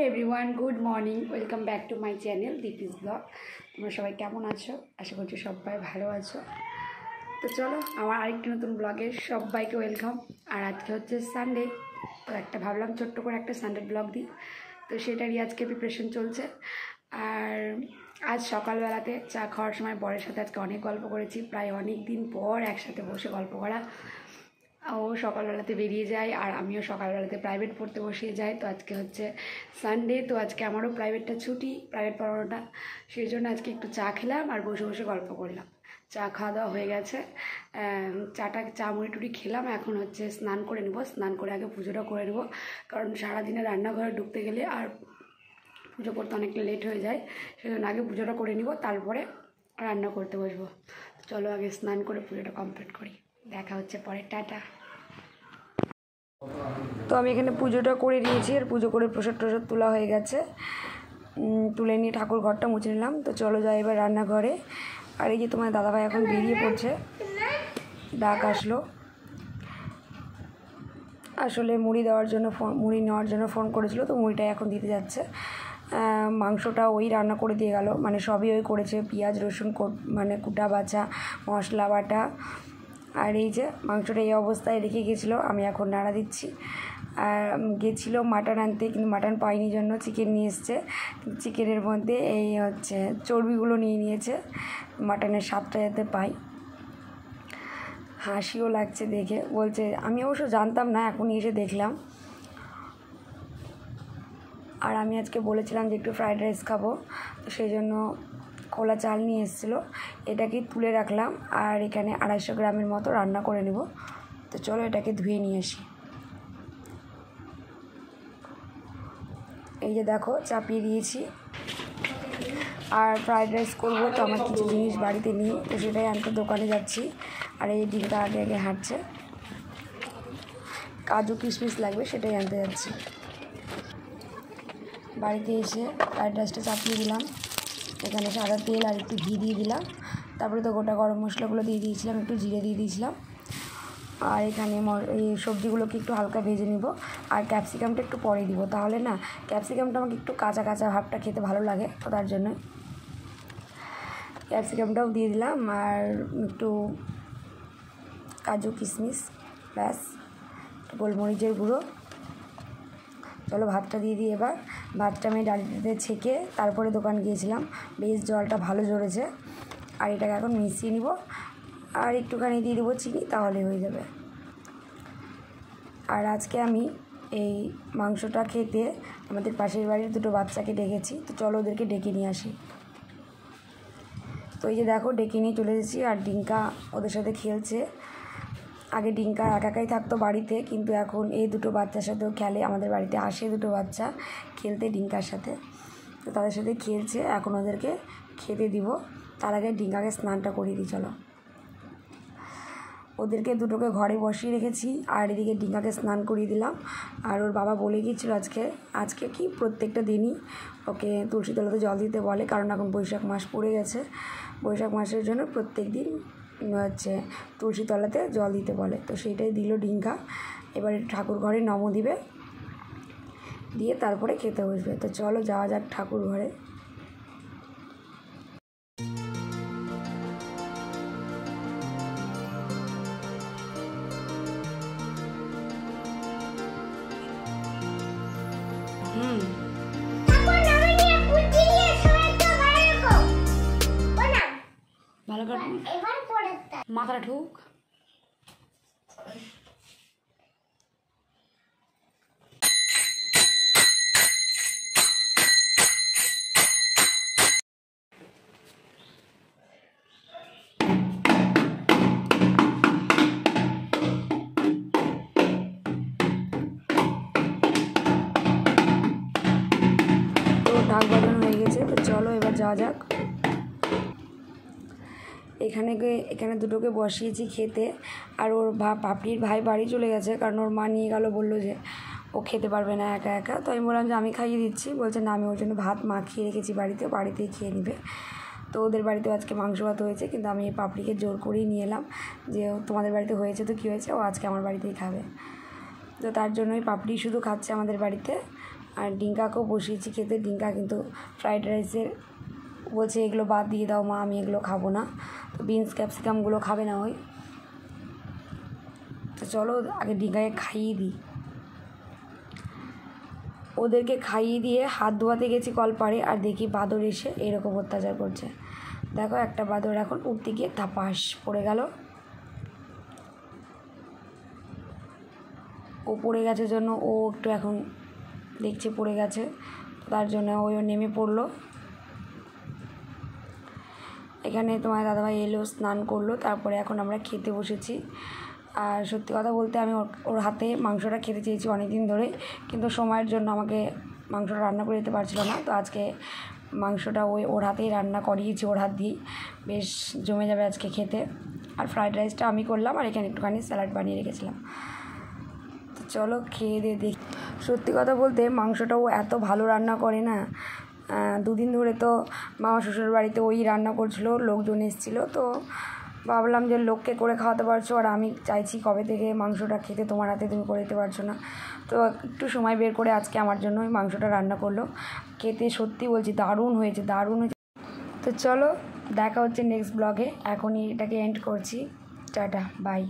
Everyone, good morning. Welcome back to my channel Deepi's blog. তোমরা সবাই কেমন আছো? আশা করছি সবাই ভালো আছো। তো চলো, আমার আরেকটি নতুন ব্লগে সবাইকে ওয়েলকাম। আর আজকে হচ্ছে সানডে, তো ভাবলাম ছোট্ট করে একটা সানডে ব্লগ দিই। তো সেটারই আজকে প্রিপারেশন চলছে। আর আজ সকালবেলাতে চা খাওয়ার সময় বরের সাথে আজকে অনেক গল্প করেছি, প্রায় অনেক দিন পর একসাথে বসে গল্প করা। ও সকালবেলাতে বেরিয়ে যায় আর আমিও সকালবেলাতে প্রাইভেট পড়তে বসিয়ে যাই। তো আজকে হচ্ছে সানডে, তো আজকে আমারও প্রাইভেটটা ছুটি, প্রাইভেট পড়ানোটা। সেই জন্য আজকে একটু চা খেলাম আর বসে বসে গল্প করলাম। চা খাওয়া দাওয়া হয়ে গেছে, চা মুড়ি টুড়ি খেলাম। এখন হচ্ছে স্নান করে নেবো, স্নান করে আগে পুজোটা করে নেবো, কারণ সারাদিনে রান্নাঘরে ঢুকতে গেলে আর পুজো করতে অনেকটা লেট হয়ে যায়। সেই জন্য আগে পুজোটা করে নিব, তারপরে রান্না করতে বসবো। চলো আগে স্নান করে পুজোটা কমপ্লিট করি, দেখা হচ্ছে পরে। টাটা। তো আমি এখানে পুজোটা করে নিয়েছি, আর পুজো করে প্রসাদ টসাদ তোলা হয়ে গেছে। তুলে নিয়ে ঠাকুর ঘরটা মুছে নিলাম। তো চলো যাই এবার রান্নাঘরে। আর এই যে তোমার দাদাভাই এখন বেরিয়ে পড়ছে, ডাক আসলো। আসলে মুড়ি নেওয়ার জন্য ফোন করেছিল, তো মুড়িটা এখন দিতে যাচ্ছে। মাংসটা ওই রান্না করে দিয়ে গেল, মানে সবই ওই করেছে, পেঁয়াজ রসুন মানে কুটা বাছা, মশলা বাটা। আর এই যে মাংসটা এই অবস্থায় রেখে গেছিলো, আমি এখন নাড়া দিচ্ছি। আর গেছিলো মাটন আনতে, কিন্তু মাটন পাইনি জন্য চিকেন নিয়ে এসছে। চিকেনের মধ্যে এই হচ্ছে চর্বিগুলো নিয়ে নিয়েছে, মাটনের স্বাদটা যাতে পাই। হাসিও লাগছে দেখে, বলছে, আমি অবশ্য জানতাম না, এখনই এসে দেখলাম। আর আমি আজকে বলেছিলাম যে একটু ফ্রাইড রাইস খাবো, তো সেই জন্য খোলা চাল নিয়ে এসেছিলো, এটাকে তুলে রাখলাম। আর এখানে 250 গ্রামের মতো রান্না করে নেব। তো চলো এটাকে ধুয়ে নিয়ে আসি। এই যে দেখো চাপিয়ে দিয়েছি। আর ফ্রাইড রাইস করবো, তো আমার কিছু জিনিস বাড়িতে নিই, তো সেটাই আনতে দোকানে যাচ্ছি। আর এই ডিমটা আগে আগে হাঁটছে, কাজু কিশমিশ লাগবে, সেটাই আনতে যাচ্ছি। বাড়িতে এসে ফ্রাইড রাইসটা চাপিয়ে দিলাম। এখানে সাদা তেল আর একটু ঘি দিয়ে দিলাম। তারপরে তো গোটা গরম মশলাগুলো দিয়ে দিয়েছিলাম, একটু জিরে দিয়ে দিয়েছিলাম। আর এখানে এই সবজিগুলোকে একটু হালকা ভেজে নিব। আর ক্যাপসিকামটা একটু পরে দিব, তাহলে না ক্যাপসিকামটা আমাকে একটু কাঁচা কাঁচা ভাবটা খেতে ভালো লাগে, তো তার জন্য ক্যাপসিকামটাও দিয়ে দিলাম। আর একটু কাজু কিশমিশ, ব্যাস, গোলমরিচের গুঁড়ো। চলো ভাতটা দিয়ে দিই এবার। ভাতটা আমি ডালিতে ছেঁকে তারপরে দোকান গিয়েছিলাম, বেশ জলটা ভালো ঝরেছে। আর এটাকে এখন মিশিয়ে নিব, আর একটুখানি দিয়ে দেবো চিনি, তাহলে হয়ে যাবে। আর আজকে আমি এই মাংসটা খেতে আমাদের পাশের বাড়ির দুটো বাচ্চাকে ডেকেছি, তো চলো ওদেরকে ডেকে নিয়ে আসি। তো এই যে দেখো ডেকে নিয়ে চলে এসেছি, আর ডিঙ্কা ওদের সাথে খেলছে। আগে ডিঙ্কা একাই থাকতো বাড়িতে, কিন্তু এখন এই দুটো বাচ্চার সাথেও খেলে। আমাদের বাড়িতে আসে দুটো বাচ্চা খেলতে ডিঙ্কার সাথে, তো তাদের সাথে খেলছে। এখন ওদেরকে খেতে দিব, তার আগে ডিঙ্কাকে স্নানটা করিয়ে দিই। চলো, ওদেরকে দুটোকে ঘরে বসিয়ে রেখেছি, আর এদিকে ডিঙ্কাকে স্নান করিয়ে দিলাম। আর ওর বাবা বলে গিয়েছিল আজকে কি প্রত্যেকটা দিনই ওকে তুলসী তলাতে জল দিতে বলে, কারণ এখন বৈশাখ মাস পড়ে গেছে। বৈশাখ মাসের জন্য প্রত্যেক দিন হচ্ছে তুলসী তলাতে জল দিতে বলে, তো সেইটাই দিল ডিঙ্কা। এবার ঠাকুর ঘরে নম দিবে, দিয়ে তারপরে খেতে বসবে। তো চলো যাওয়া যাক ঠাকুর ঘরে। ভালো করে মাথাটা ঢুক। ঢাক বাজানো হয়ে গেছে, তো চলো এবার যাওয়া যাক। এখানে দুটোকে বসিয়েছি খেতে, আর ওর পাপড়ির ভাই বাড়ি চলে গেছে, কারণ ওর মা নিয়ে গেল, বললো যে ও খেতে পারবে না একা একা। তো আমি বললাম যে আমি খাইয়ে দিচ্ছি। বলছে না, আমি ওর জন্য ভাত মাখিয়ে রেখেছি বাড়িতেই খেয়ে নেবে। তো ওদের বাড়িতেও আজকে মাংস ভাত হয়েছে, কিন্তু আমি এই পাপড়িকে জোর করেই নিয়ে এলাম যে তোমাদের বাড়িতে হয়েছে তো কী হয়েছে, ও আজকে আমার বাড়িতেই খাবে। তো তার জন্যই পাপড়ি শুধু খাচ্ছে আমাদের বাড়িতে। আর ডিঙ্কাকেও বসিয়েছি খেতে। ডিঙ্কা কিন্তু ফ্রাইড রাইসের বলছে এগুলো বাদ দিয়ে দাও মা, আমি এগুলো খাবো না। তো বিনস ক্যাপসিকামগুলো খাবে না ওই। তো চলো আগে ডিঙ্কাকে খাইয়ে দিই। ওদেরকে খাইয়ে দিয়ে হাত ধোয়াতে গেছি কলপাড়ে, আর দেখি বাদর এসে এরকম অত্যাচার করছে। দেখো একটা বাদর এখন উঠতে গিয়ে ধাপাস পড়ে গেল। ও পড়ে গেছে জন্য ও একটু এখন দেখছে পড়ে গেছে, তার জন্য ও নেমে পড়লো। এখানে তোমার দাদাভাই এলো, স্নান করলো, তারপরে এখন আমরা খেতে বসেছি। আর সত্যি কথা বলতে আমি ওর হাতে মাংসটা খেতে চেয়েছি অনেক দিন ধরে, কিন্তু সময়ের জন্য আমাকে মাংসটা রান্না করে দিতে পারছিল না। তো আজকে মাংসটা ওর হাতেই রান্না করিয়েছি, ওর হাত দিয়েই। বেশ জমে যাবে আজকে খেতে। আর ফ্রাইড রাইসটা আমি করলাম, আর এখানে একটুখানি স্যালাড বানিয়ে রেখেছিলাম। তো চলো খেয়ে দিয়ে দেখি। সত্যি কথা বলতে মাংসটাও এত ভালো রান্না করে না। দুদিন ধরে তো মামা শ্বশুর বাড়িতে ওই রান্না করছিলো, লোকজন এসেছিলো। তো ভাবলাম যে লোককে করে খাওয়াতে পারছো, আর আমি চাইছি কবে থেকে মাংসটা খেতে, তোমার হাতে তুমি করে দিতে পারছো না। তো একটু সময় বের করে আজকে আমার জন্য ওই মাংসটা রান্না করলো। খেতে সত্যি বলছি দারুণ হয়েছে। তো চলো দেখা হচ্ছে নেক্সট ব্লগে। এখনই এটাকে এন্ড করছি। Tata, by.